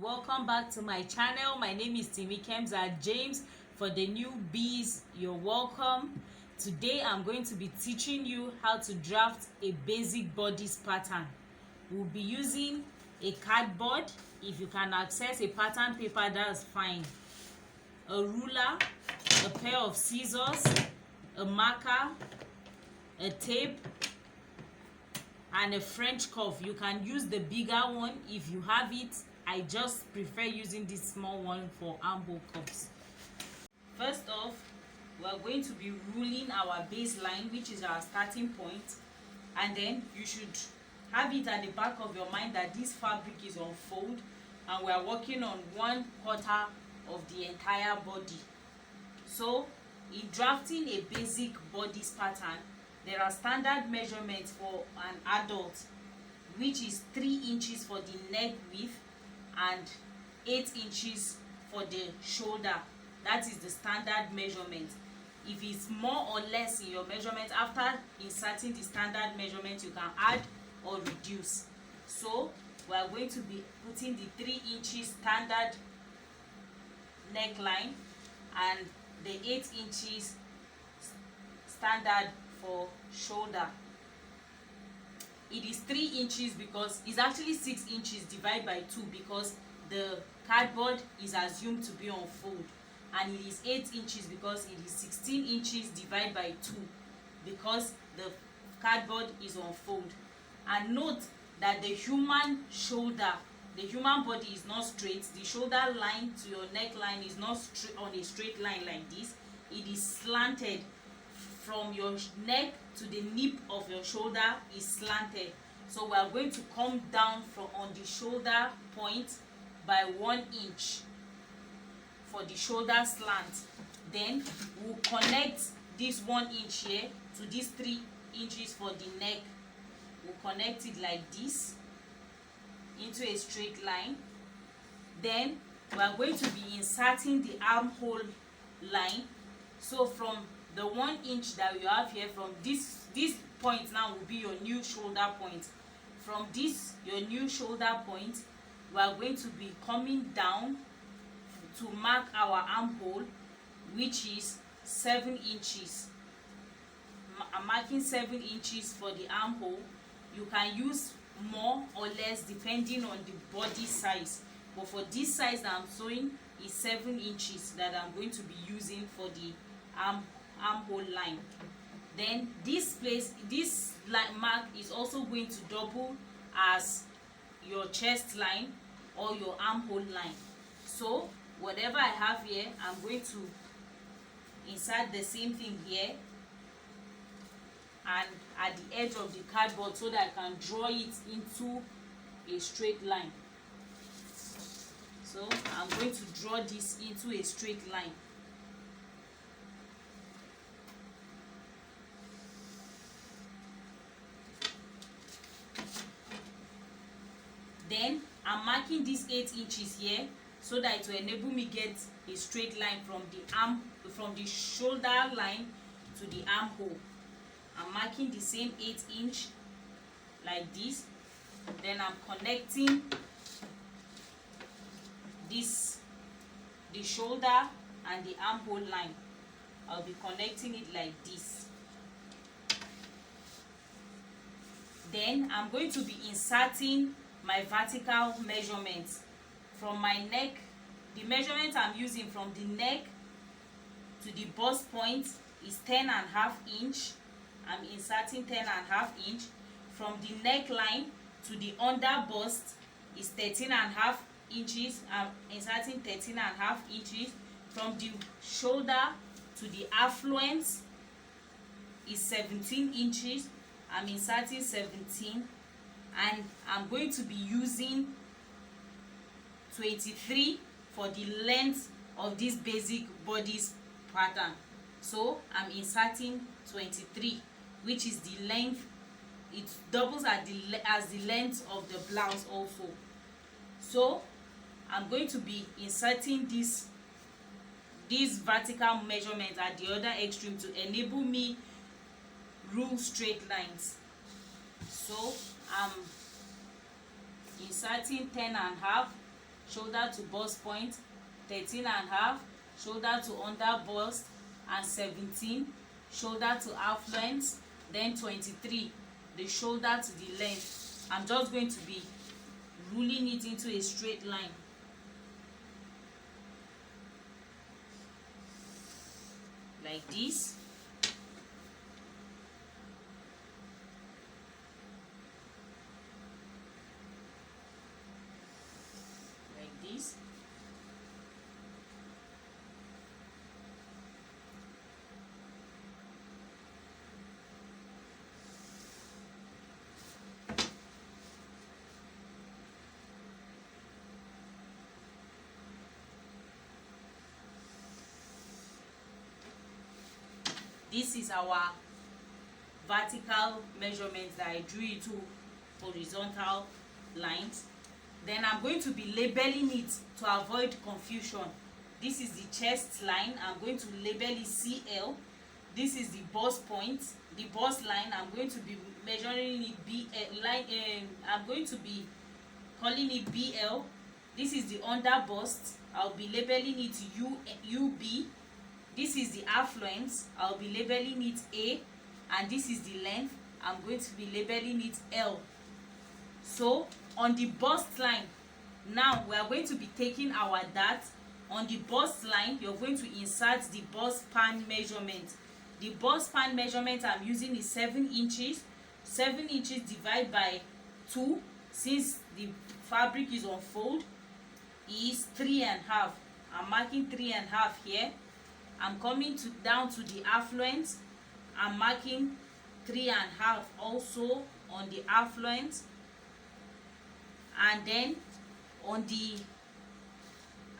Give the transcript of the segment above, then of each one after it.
welcome back to my channel. My name is Timi Kemza James. For the newbies, you're welcome. Today I'm going to be teaching you how to draft a basic bodice pattern. We'll be using a cardboard. If you can access a pattern paper, that's fine. A ruler, a pair of scissors, a marker, a tape, and a French cuff. You can use the bigger one if you have it. I just prefer using this small one for armhole cuffs. First off, we are going to be ruling our baseline, which is our starting point, and then you should have it at the back of your mind that this fabric is on fold and we are working on 1/4 of the entire body. So in drafting a basic bodice pattern, there are standard measurements for an adult, which is 3 inches for the neck width and 8 inches for the shoulder. That is the standard measurement. If it's more or less in your measurement, after inserting the standard measurement, you can add or reduce. So we are going to be putting the 3 inches standard neckline and the 8 inches standard for shoulder. It is 3 inches because it's actually 6 inches divided by 2 because the cardboard is assumed to be on fold, and it is 8 inches because it is 16 inches divided by 2 because the cardboard is on fold. And note that the human shoulder, the human body is not straight. The shoulder line to your neckline is not straight on a straight line like this. It is slanted. From your neck to the nape of your shoulder is slanted. So we are going to come down from on the shoulder point by 1 inch for the shoulder slant. Then we'll connect this 1 inch here to these 3 inches for the neck. We'll connect it like this into a straight line. Then we are going to be inserting the armhole line. So from the 1 inch that you have here, from this point now will be your new shoulder point. From this your new shoulder point, we are going to be coming down to mark our armhole, which is 7 inches. I'm marking 7 inches for the armhole. You can use more or less depending on the body size, but for this size that I'm showing is 7 inches that I'm going to be using for the armhole line. Then this line mark is also going to double as your chest line or your armhole line. So whatever I have here, I'm going to insert the same thing here and at the edge of the cardboard so that I can draw it into a straight line. So I'm going to draw this into a straight line. Then I'm marking these 8 inches here so that it will enable me get a straight line from the shoulder line to the armhole. I'm marking the same 8 inch like this. Then I'm connecting the shoulder and the armhole line. I'll be connecting it like this. Then I'm going to be inserting my vertical measurements from my neck. The measurement I'm using from the neck to the bust point is 10.5 inch. I'm inserting 10.5 inch. From the neckline to the under bust is 13.5 inches. I'm inserting 13.5 inches. From the shoulder to the affluence is 17 inches. I'm inserting 17, and I'm going to be using 23 for the length of this basic bodice pattern. So I'm inserting 23, which is the length. It doubles as the length of the blouse also. So I'm going to be inserting this vertical measurement at the other extreme to enable me rule straight lines. So I'm inserting 10.5 shoulder to bust point 13.5, shoulder to under bust and 17, shoulder to half length, then 23 the shoulder to the length. I'm just going to be ruling it into a straight line like this. Like this. This is our vertical measurement that I drew it to horizontal lines. Then I'm going to be labeling it to avoid confusion. This is the chest line. I'm going to label it CL. This is the bust point, the bust line. I'm going to be measuring it I'm going to be calling it BL. This is the under bust. I'll be labeling it UB. This is the affluence. I'll be labeling it A, and this is the length. I'm going to be labeling it L. So on the bust line, now we are going to be taking our dart. On the bust line, you're going to insert the bust span measurement. The bust span measurement I'm using is 7 inches. 7 inches divided by 2, since the fabric is on fold, is 3.5. I'm marking 3.5 here. I'm coming down to the affluent. I'm marking 3.5 also on the affluent, and then on the,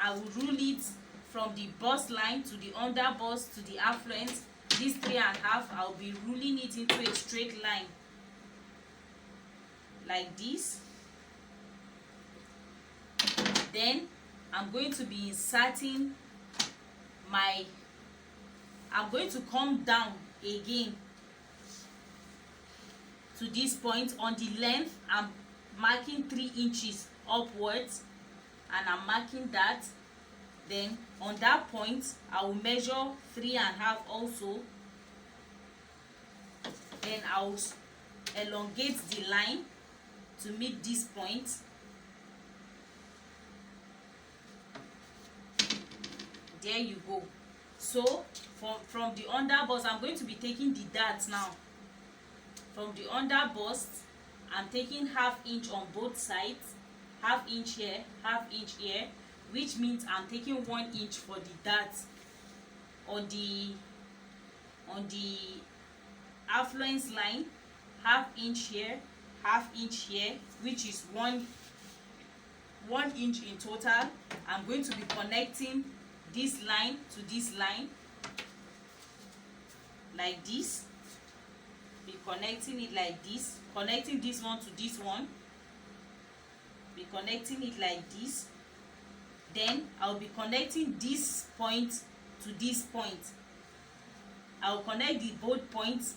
I will rule it from the bust line to the under bust to the affluent. This 3.5, I'll be ruling it into a straight line like this. Then I'm going to be inserting I'm going to come down again to this point. On the length, I'm marking 3 inches upwards, and I'm marking that. Then on that point, I will measure 3.5 also. Then I will elongate the line to meet this point. There you go. So from the under bust, I'm going to be taking the dart now. From the under bust, I'm taking 1/2 inch on both sides, 1/2 inch here, 1/2 inch here, which means I'm taking 1 inch for the dart. On the affluence line, 1/2 inch here, 1/2 inch here, which is 1 inch in total. I'm going to be connecting this line to this line like this. Be connecting it like this, connecting this one to this one, be connecting it like this. Then I'll be connecting this point to this point. I'll connect the both points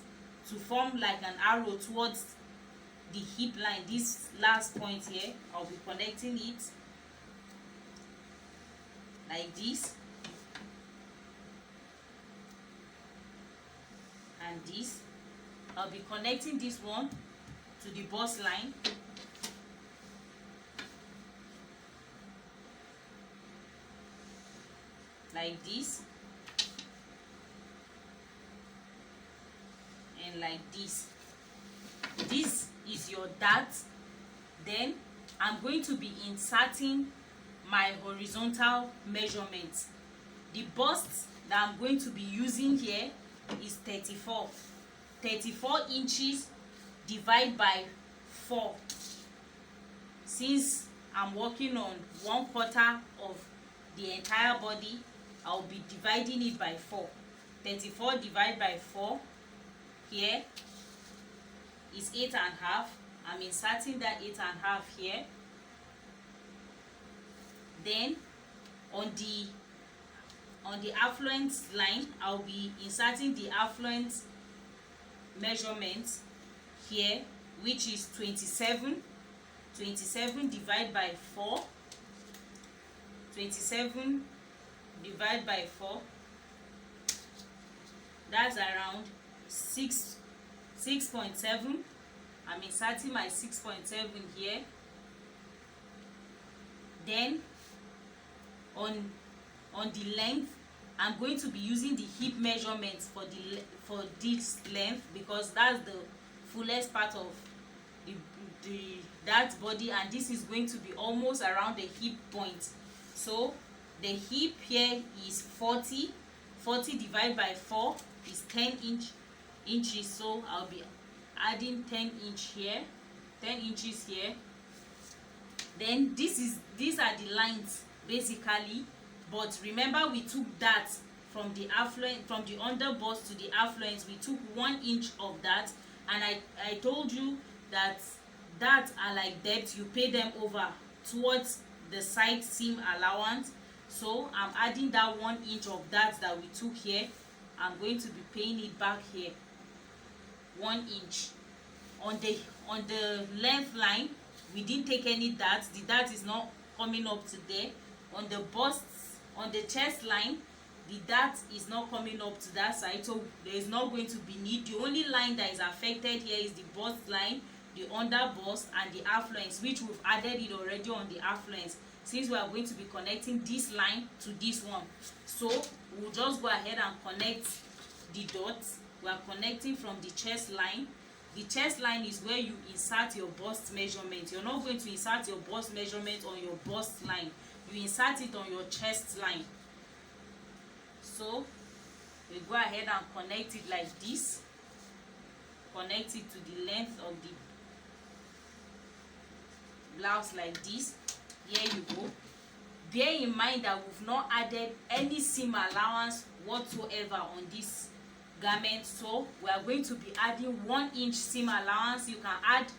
to form like an arrow towards the hip line. This last point here, I'll be connecting it like this, and this. I'll be connecting this one to the bust line like this, and like this. This is your dart. Then I'm going to be inserting my horizontal measurement. The bust that I'm going to be using here is 34 inches divided by 4. Since I'm working on 1/4 of the entire body, I'll be dividing it by 4. 34 divided by 4 here is 8.5. I'm inserting that 8.5 here. Then on the affluent line, I'll be inserting the affluent measurement here, which is 27 divided by 4. 27 divided by 4, that's around 6.7. I'm inserting my 6.7 here. Then on the length, I'm going to be using the hip measurements for this length, because that's the fullest part of that body, and this is going to be almost around the hip point. So the hip here is 40 divided by 4 is 10 inches. So I'll be adding 10 inches here. Then these are the lines basically, but remember we took that from the underbust to the affluence. We took 1 inch of that, and I told you that are like depth. You pay them over towards the side seam allowance. So I'm adding that 1 inch of that we took here. I'm going to be paying it back here, 1 inch. On the length line, we didn't take any dart. The dart is not coming up to there. On the bust, on the chest line, the dart is not coming up to that side, so there is not going to be need. The only line that is affected here is the bust line, the under bust, and the affluence, which we've added it already on the affluence, since we are going to be connecting this line to this one. So we'll just go ahead and connect the dots. We are connecting from the chest line. The chest line is where you insert your bust measurement. You're not going to insert your bust measurement on your bust line. You insert it on your chest line. So we go ahead and connect it like this. Connect it to the length of the blouse like this. Here you go. Bear in mind that we've not added any seam allowance whatsoever on this garment, so we are going to be adding 1 inch seam allowance. You can add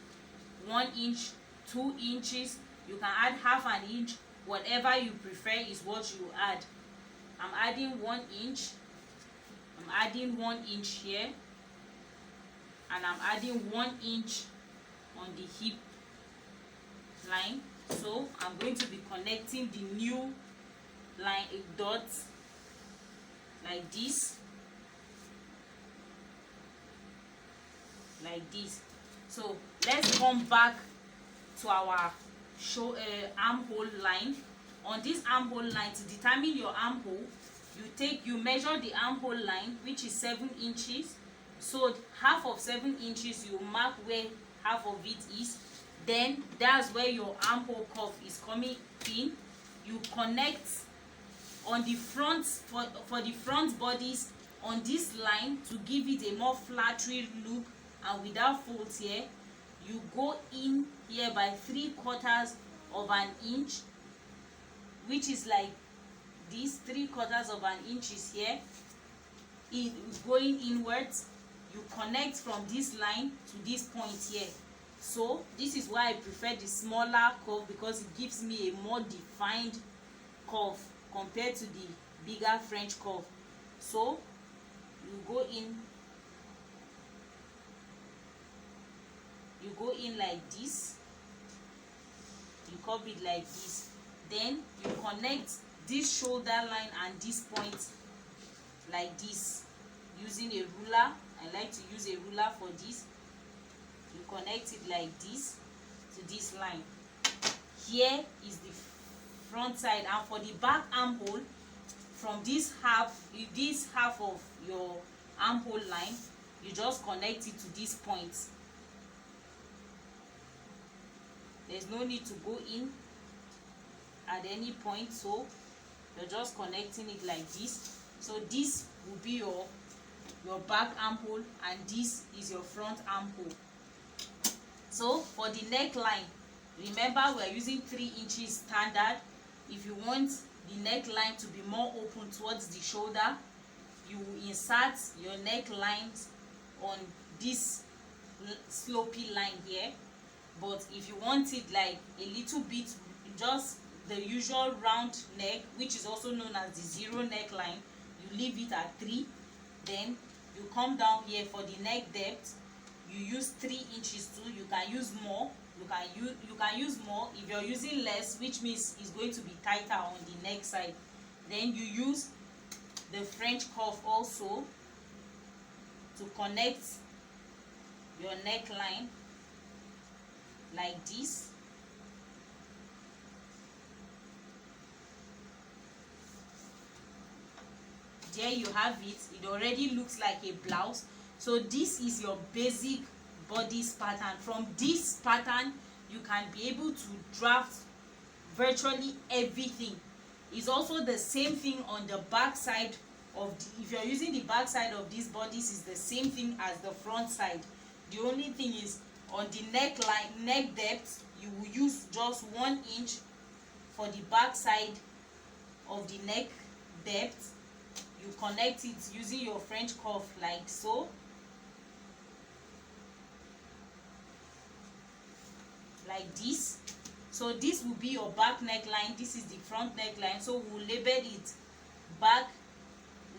1 inch, 2 inches, you can add half an inch, whatever you prefer is what you add. I'm adding 1 inch, I'm adding 1 inch here, and I'm adding 1 inch on the hip line. So I'm going to be connecting the new line dots like this, like this. So let's come back to our armhole line. On this armhole line, to determine your armhole, you measure the armhole line, which is 7 inches. So half of 7 inches, you mark where half of it is. Then that's where your armhole curve is coming in. You connect on the front for the front bodies on this line to give it a more flattery look and without folds here. You go in here by 3/4 of an inch, which is like this. 3/4 of an inch is here. Going inwards, you connect from this line to this point here. So this is why I prefer the smaller curve, because it gives me a more defined curve compared to the bigger French curve. So you go in like this, you curve it like this, then you connect this shoulder line and this point like this using a ruler. I like to use a ruler for this. You connect it like this to this line. Here is the front side, and for the back armhole, from this half of your armhole line, you just connect it to this point. There's no need to go in at any point, so you're just connecting it like this. So this will be your back armhole, and this is your front armhole. So for the neckline, remember we're using 3 inches standard. If you want the neckline to be more open towards the shoulder, you insert your necklines on this slopey line here. But if you want it like a little bit, just the usual round neck, which is also known as the 0 neckline, you leave it at 3. Then you come down here for the neck depth. You use 3 inches too. You can use more you can use more. If you're using less, which means it's going to be tighter on the neck side, then you use the French cuff also to connect your neckline like this. There you have it. It already looks like a blouse. So this is your basic bodice pattern. From this pattern you can be able to draft virtually everything. It's also the same thing on the back side of if you're using the back side of this bodice, is the same thing as the front side. The only thing is on the neckline, neck depth, you will use just 1 inch for the back side of the neck depth. You connect it using your French cuff like so. Like this. So this will be your back neckline. This is the front neckline. So we'll label it back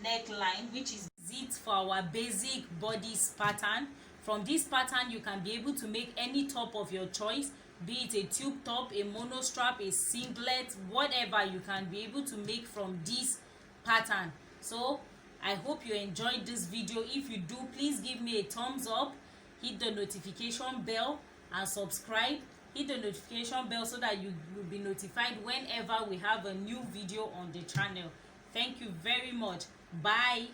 neckline, which is it for our basic bodice pattern. From this pattern you can be able to make any top of your choice, be it a tube top, a mono strap, a singlet, whatever you can be able to make from this pattern. So I hope you enjoyed this video. If you do, please give me a thumbs up, hit the notification bell and subscribe. Hit the notification bell so that you will be notified whenever we have a new video on the channel. Thank you very much. Bye.